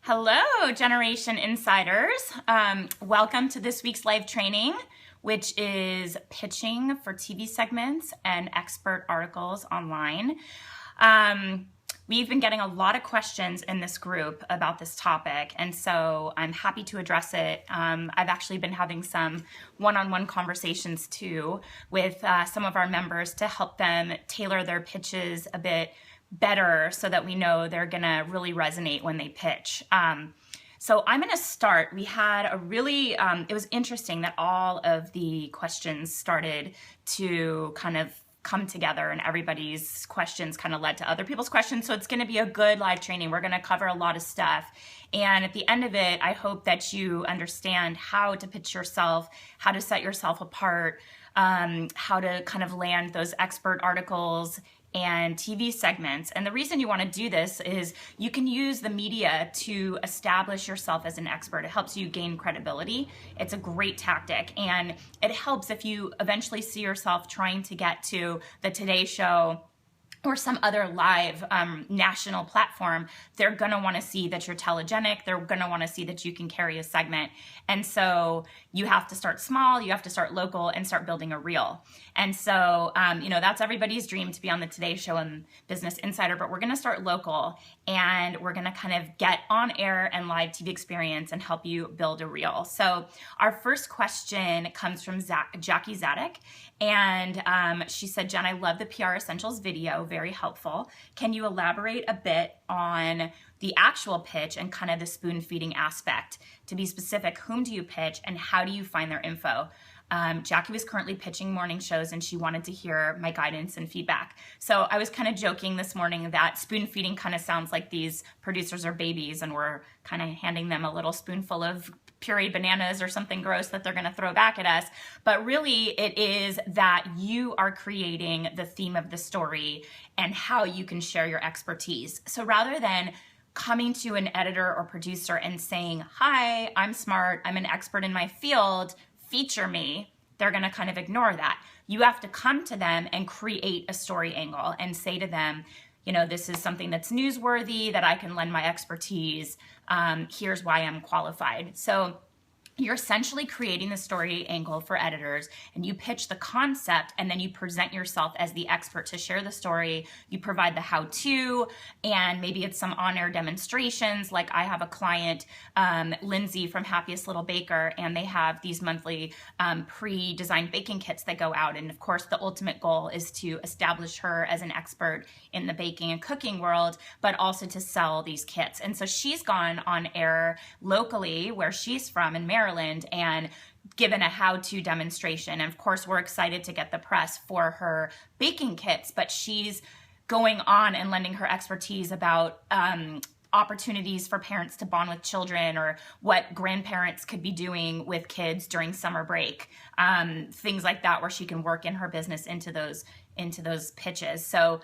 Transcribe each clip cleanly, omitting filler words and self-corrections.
Hello, Generation Insiders. Welcome to this week's live training, which is pitching for TV segments and expert articles online. We've been getting a lot of questions in this group about this topic, and so I'm happy to address it. I've actually been having some one-on-one conversations too with some of our members to help them tailor their pitches a bit better so that we know they're gonna really resonate when they pitch. So I'm gonna start. We had a really, it was interesting that all of the questions started to kind of come together and everybody's questions kind of led to other people's questions. So it's gonna be a good live training. We're gonna cover a lot of stuff. And at the end of it, I hope that you understand how to pitch yourself, how to set yourself apart, how to kind of land those expert articles and TV segments. And the reason you want to do this is you can use the media to establish yourself as an expert. It helps you gain credibility. It's a great tactic. And it helps if you eventually see yourself trying to get to the Today Show or some other live national platform. They're gonna wanna see that you're telegenic. They're gonna wanna see that you can carry a segment. And so you have to start small, you have to start local and start building a reel. And so, that's everybody's dream to be on the Today Show and Business Insider, but we're gonna start local and we're gonna kind of get on air and live TV experience and help you build a reel. So our first question comes from Jackie Zadek. And she said, Jen, I love the PR Essentials video, very helpful. Can you elaborate a bit on the actual pitch and kind of the spoon feeding aspect? To be specific, whom do you pitch and how do you find their info? Jackie was currently pitching morning shows and she wanted to hear my guidance and feedback. So I was kind of joking this morning that spoon feeding kind of sounds like these producers are babies and we're kind of handing them a little spoonful of pureed bananas or something gross that they're going to throw back at us. But really it is that you are creating the theme of the story and how you can share your expertise. So rather than coming to an editor or producer and saying, hi, I'm smart, I'm an expert in my field, feature me, they're going to kind of ignore that. You have to come to them and create a story angle and say to them, this is something that's newsworthy, that I can lend my expertise. Here's why I'm qualified. So you're essentially creating the story angle for editors and you pitch the concept and then you present yourself as the expert to share the story. You provide the how-to and maybe it's some on-air demonstrations. Like I have a client, Lindsay from Happiest Little Baker, and they have these monthly pre-designed baking kits that go out. And of course, the ultimate goal is to establish her as an expert in the baking and cooking world, but also to sell these kits. And so she's gone on air locally where she's from in Maryland and given a how-to demonstration. And of course, we're excited to get the press for her baking kits, but she's going on and lending her expertise about opportunities for parents to bond with children or what grandparents could be doing with kids during summer break, things like that, where she can work in her business into those pitches. So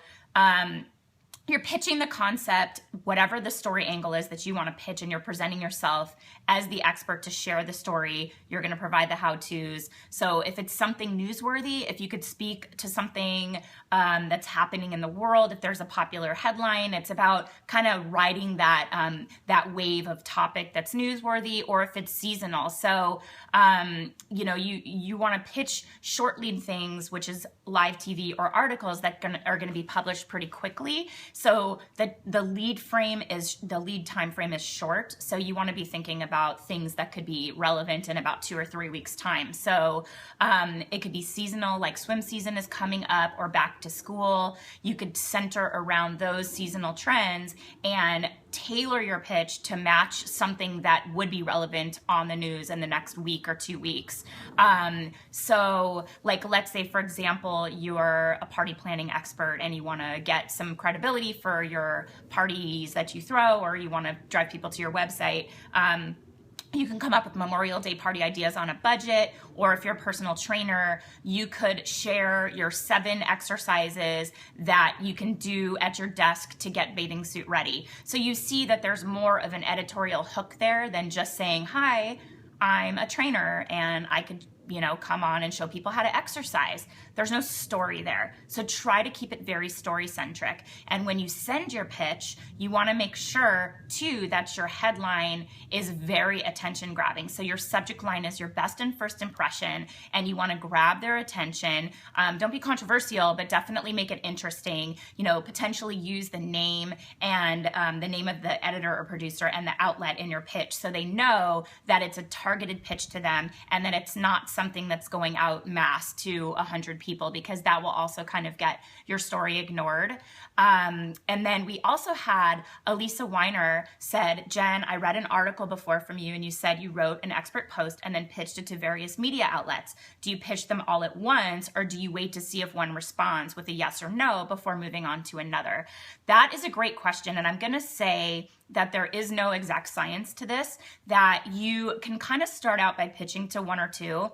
you're pitching the concept, whatever the story angle is that you want to pitch, and you're presenting yourself as the expert to share the story. You're going to provide the how-tos. So if it's something newsworthy, if you could speak to something that's happening in the world, if there's a popular headline, it's about kind of riding that wave of topic that's newsworthy, or if it's seasonal. So you want to pitch short lead things, which is live TV or articles that are going to be published pretty quickly. So the lead time frame is short. So you want to be thinking about things that could be relevant in about 2 or 3 weeks time. So it could be seasonal, like swim season is coming up or back to school. You could center around those seasonal trends and tailor your pitch to match something that would be relevant on the news in the next week or 2 weeks. So like, let's say, for example, you're a party planning expert and you want to get some credibility for your parties that you throw, or you want to drive people to your website. You can come up with Memorial Day party ideas on a budget, or if you're a personal trainer, you could share your 7 exercises that you can do at your desk to get bathing suit ready. So you see that there's more of an editorial hook there than just saying, hi, I'm a trainer and I could come on and show people how to exercise. There's no story there. So try to keep it very story centric. And when you send your pitch, you want to make sure too that your headline is very attention grabbing. So your subject line is your best and first impression, and you want to grab their attention. Don't be controversial, but definitely make it interesting. Potentially use the name and the name of the editor or producer and the outlet in your pitch, so they know that it's a targeted pitch to them and that it's not something that's going out mass to 100 people, because that will also kind of get your story ignored. And then we also had Elisa Weiner said, Jen, I read an article before from you and you said you wrote an expert post and then pitched it to various media outlets. Do you pitch them all at once, or do you wait to see if one responds with a yes or no before moving on to another? That is a great question, and I'm going to say that there is no exact science to this, that you can kind of start out by pitching to one or two.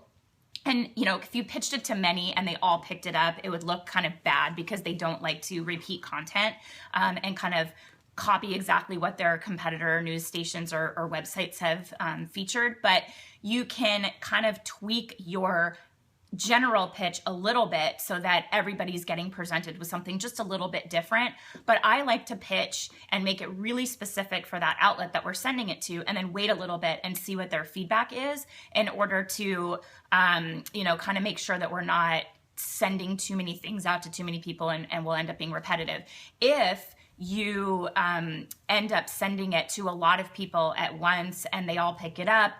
And, if you pitched it to many and they all picked it up, it would look kind of bad because they don't like to repeat content and kind of copy exactly what their competitor news stations or websites have featured. But you can kind of tweak your general pitch a little bit so that everybody's getting presented with something just a little bit different. But I like to pitch and make it really specific for that outlet that we're sending it to, and then wait a little bit and see what their feedback is in order to, kind of make sure that we're not sending too many things out to too many people and will end up being repetitive. If you end up sending it to a lot of people at once and they all pick it up,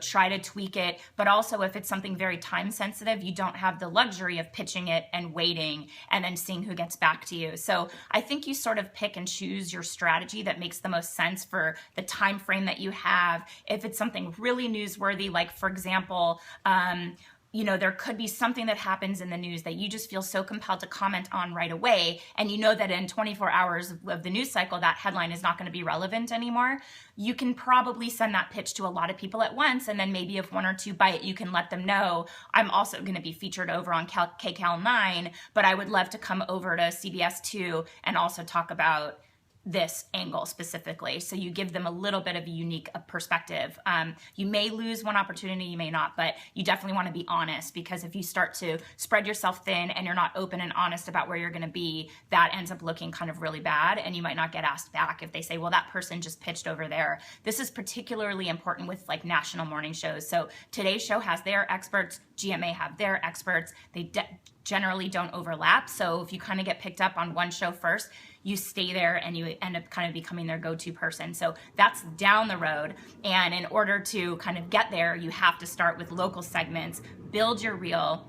try to tweak it. But also, if it's something very time sensitive, you don't have the luxury of pitching it and waiting and then seeing who gets back to you. So I think you sort of pick and choose your strategy that makes the most sense for the time frame that you have. If it's something really newsworthy, like for example, there could be something that happens in the news that you just feel so compelled to comment on right away, and you know that in 24 hours of the news cycle, that headline is not going to be relevant anymore. You can probably send that pitch to a lot of people at once, and then maybe if one or two bite, you can let them know, I'm also going to be featured over on KCAL 9, but I would love to come over to CBS 2 and also talk about this angle specifically. So you give them a little bit of a unique perspective. You may lose one opportunity, you may not, but you definitely want to be honest, because if you start to spread yourself thin and you're not open and honest about where you're going to be, that ends up looking kind of really bad, and you might not get asked back if they say, well, that person just pitched over there. This is particularly important with like national morning shows. So Today's Show has their experts, GMA have their experts. They generally don't overlap. So if you kind of get picked up on one show first, you stay there and you end up kind of becoming their go-to person. So that's down the road. And in order to kind of get there, you have to start with local segments, build your reel,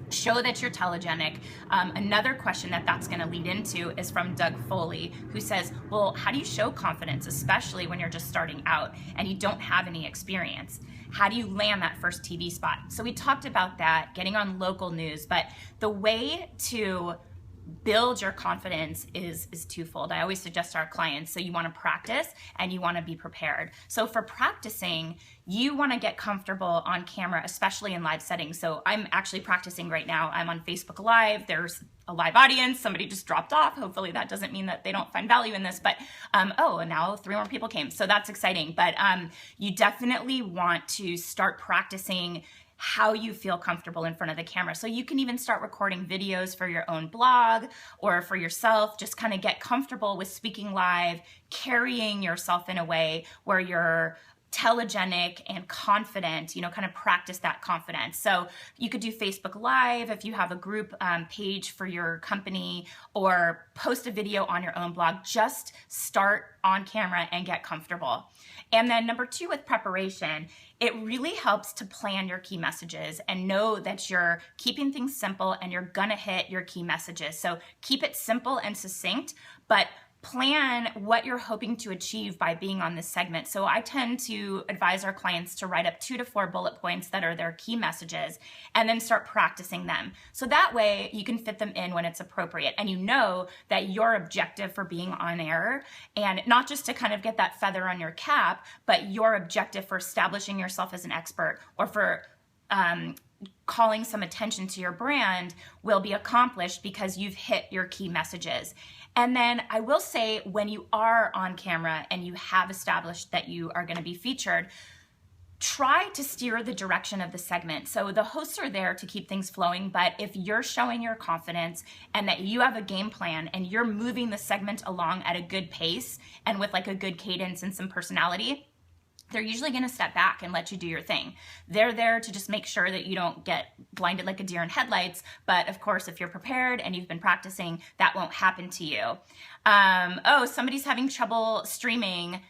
show that you're telegenic. Another question that's going to lead into is from Doug Foley, who says, well, how do you show confidence, especially when you're just starting out and you don't have any experience? How do you land that first TV spot? So we talked about that, getting on local news, but the way to build your confidence is twofold. I always suggest to our clients, so you want to practice and you want to be prepared. So for practicing, you want to get comfortable on camera, especially in live settings. So I'm actually practicing right now. I'm on Facebook Live. There's a live audience. Somebody just dropped off. Hopefully that doesn't mean that they don't find value in this, but and now 3 more people came. So that's exciting. But you definitely want to start practicing how you feel comfortable in front of the camera. So you can even start recording videos for your own blog or for yourself. Just kind of get comfortable with speaking live, carrying yourself in a way where you're telegenic and confident, kind of practice that confidence. So you could do Facebook Live if you have a group page for your company, or post a video on your own blog. Just start on camera and get comfortable. And then number 2, with preparation, it really helps to plan your key messages and know that you're keeping things simple and you're gonna hit your key messages. So keep it simple and succinct, but plan what you're hoping to achieve by being on this segment. So I tend to advise our clients to write up 2 to 4 bullet points that are their key messages and then start practicing them. So that way you can fit them in when it's appropriate, and you know that your objective for being on air, and not just to kind of get that feather on your cap, but your objective for establishing yourself as an expert or for calling some attention to your brand will be accomplished because you've hit your key messages. And then I will say, when you are on camera and you have established that you are going to be featured, try to steer the direction of the segment. So the hosts are there to keep things flowing, but if you're showing your confidence and that you have a game plan and you're moving the segment along at a good pace and with like a good cadence and some personality, they're usually going to step back and let you do your thing. They're there to just make sure that you don't get blinded like a deer in headlights. But of course, if you're prepared and you've been practicing, that won't happen to you. Oh, somebody's having trouble streaming.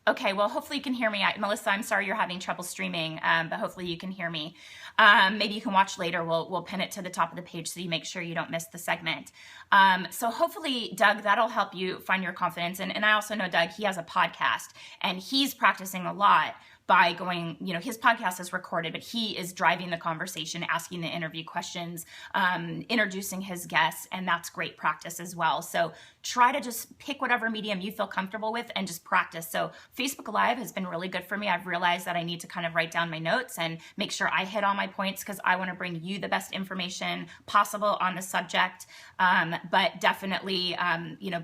Okay, well, hopefully you can hear me. Melissa, I'm sorry you're having trouble streaming, but hopefully you can hear me. Maybe you can watch later. We'll pin it to the top of the page so you make sure you don't miss the segment. So hopefully, Doug, that'll help you find your confidence. And I also know Doug, he has a podcast, and he's practicing a lot by going, his podcast is recorded, but he is driving the conversation, asking the interview questions, introducing his guests, and that's great practice as well. So try to just pick whatever medium you feel comfortable with and just practice. So Facebook Live has been really good for me. I've realized that I need to kind of write down my notes and make sure I hit all my points because I want to bring you the best information possible on the subject. But definitely,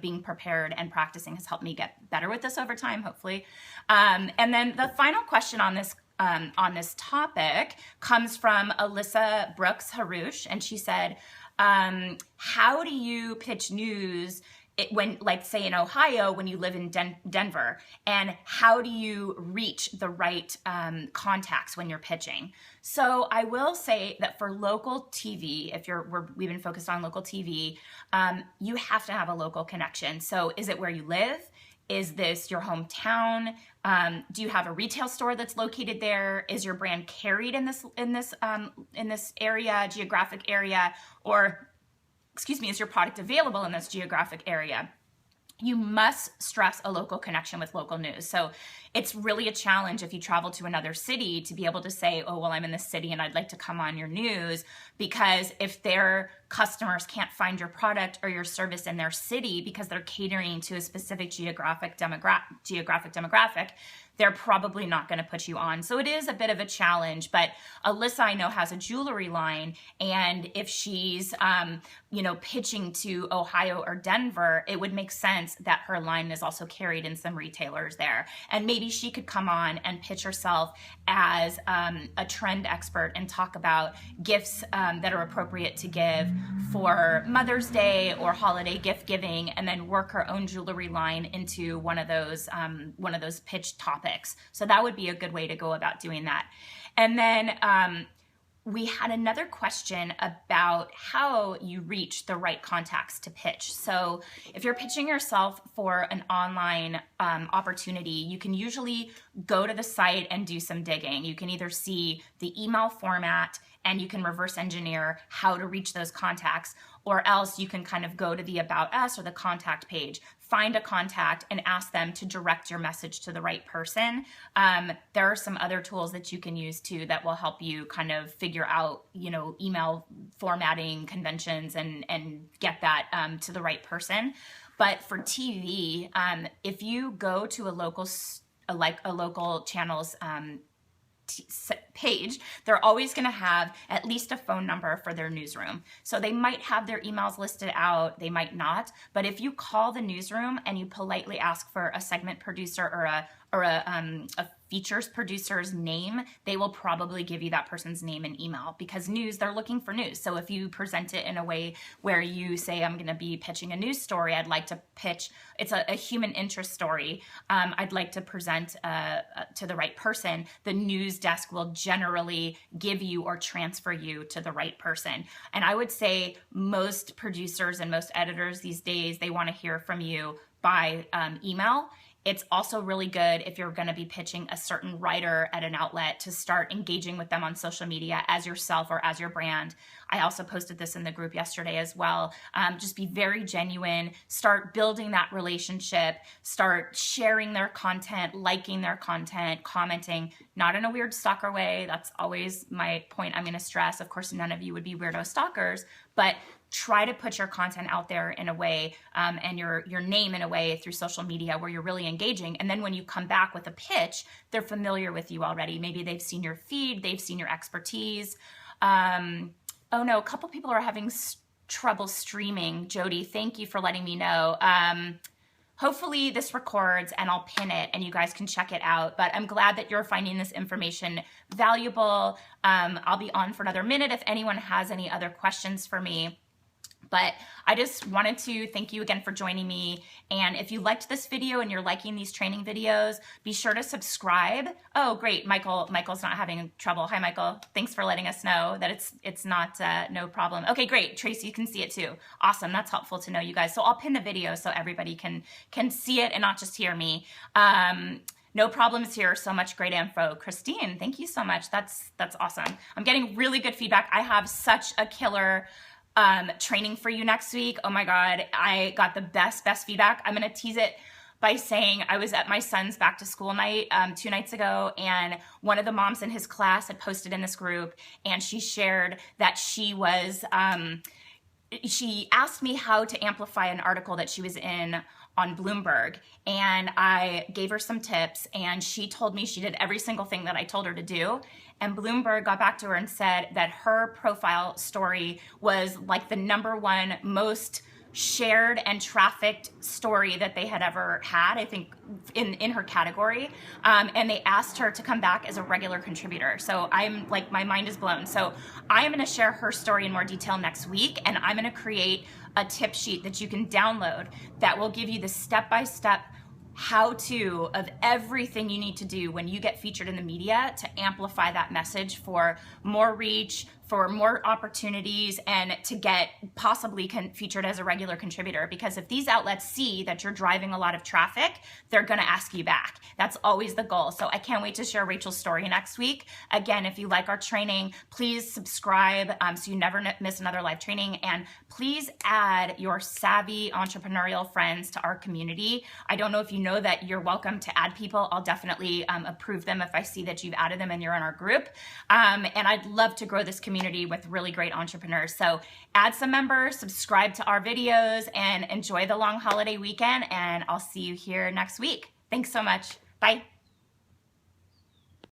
being prepared and practicing has helped me get better with this over time, hopefully. And then the final question on this topic comes from Alyssa Brooks Harouche, and she said, how do you pitch news when, like, say in Ohio, when you live in Denver, and how do you reach the right contacts when you're pitching? So I will say that for local TV, we've been focused on local TV, you have to have a local connection. So is it where you live? Is this your hometown? Do you have a retail store that's located there? Is your brand carried in this area, geographic area, or is your product available in this geographic area? You must stress a local connection with local news. So it's really a challenge if you travel to another city to be able to say, oh, well, I'm in this city and I'd like to come on your news, because if their customers can't find your product or your service in their city because they're catering to a specific geographic demographic, they're probably not going to put you on. So it is a bit of a challenge, but Alyssa, I know, has a jewelry line, and if she's, pitching to Ohio or Denver, it would make sense that her line is also carried in some retailers there. And maybe she could come on and pitch herself as a trend expert and talk about gifts that are appropriate to give for Mother's Day or holiday gift giving, and then work her own jewelry line into one of those pitch topics. So that would be a good way to go about doing that. And then we had another question about how you reach the right contacts to pitch. So if you're pitching yourself for an online opportunity, you can usually go to the site and do some digging. You can either see the email format and you can reverse engineer how to reach those contacts, or else you can kind of go to the About Us or the contact page, find a contact and ask them to direct your message to the right person. There are some other tools that you can use too that will help you kind of figure out, email formatting conventions and get that to the right person. But for TV, if you go to a local channel's page, they're always going to have at least a phone number for their newsroom. So they might have their emails listed out, they might not, but if you call the newsroom and you politely ask for a segment producer or a features producer's name, they will probably give you that person's name and email, because they're looking for news. So if you present it in a way where you say, I'm going to be pitching a news story, I'd like to pitch, it's a human interest story, I'd like to present to the right person, the news desk will generally give you or transfer you to the right person. And I would say most producers and most editors these days, they want to hear from you by email. It's also really good if you're going to be pitching a certain writer at an outlet to start engaging with them on social media as yourself or as your brand. I also posted this in the group yesterday as well. Just be very genuine, start building that relationship, start sharing their content, liking their content, commenting, not in a weird stalker way. That's always my point I'm going to stress. Of course, none of you would be weirdo stalkers, but try to put your content out there in a way and your name in a way through social media where you're really engaging. And then when you come back with a pitch, they're familiar with you already. Maybe they've seen your feed, they've seen your expertise. Oh no, a couple people are having trouble streaming. Jody, thank you for letting me know. hopefully this records and I'll pin it and you guys can check it out. But I'm glad that you're finding this information valuable. I'll be on for another minute if anyone has any other questions for me. But I just wanted to thank you again for joining me. And if you liked this video and you're liking these training videos, be sure to subscribe. Oh, great. Michael's not having trouble. Hi, Michael. Thanks for letting us know that it's not no problem. Okay, great. Tracy, you can see it too. Awesome. That's helpful to know, you guys. So I'll pin the video so everybody can see it and not just hear me. No problems here. So much great info. Christine, thank you so much. That's awesome. I'm getting really good feedback. I have such a killer training for you next week. Oh my God, I got the best feedback. I'm going to tease it by saying I was at my son's back to school night 2 nights ago, and one of the moms in his class had posted in this group, and she shared that she was, she asked me how to amplify an article that she was in on Bloomberg, and I gave her some tips, and she told me she did every single thing that I told her to do. And Bloomberg got back to her and said that her profile story was like the #1 most shared and trafficked story that they had ever had, I think, in her category. And they asked her to come back as a regular contributor. So I'm like, my mind is blown. So I am going to share her story in more detail next week, and I'm going to create a tip sheet that you can download that will give you the step-by-step how-to of everything you need to do when you get featured in the media to amplify that message for more reach, for more opportunities, and to get possibly featured as a regular contributor. Because if these outlets see that you're driving a lot of traffic, they're going to ask you back. That's always the goal. So I can't wait to share Rachel's story next week. Again, if you like our training, please subscribe so you never miss another live training. And please add your savvy entrepreneurial friends to our community. I don't know if you know that you're welcome to add people. I'll definitely approve them if I see that you've added them and you're in our group. And I'd love to grow this community with really great entrepreneurs. So add some members, subscribe to our videos, and enjoy the long holiday weekend. And I'll see you here next week. Thanks so much. Bye.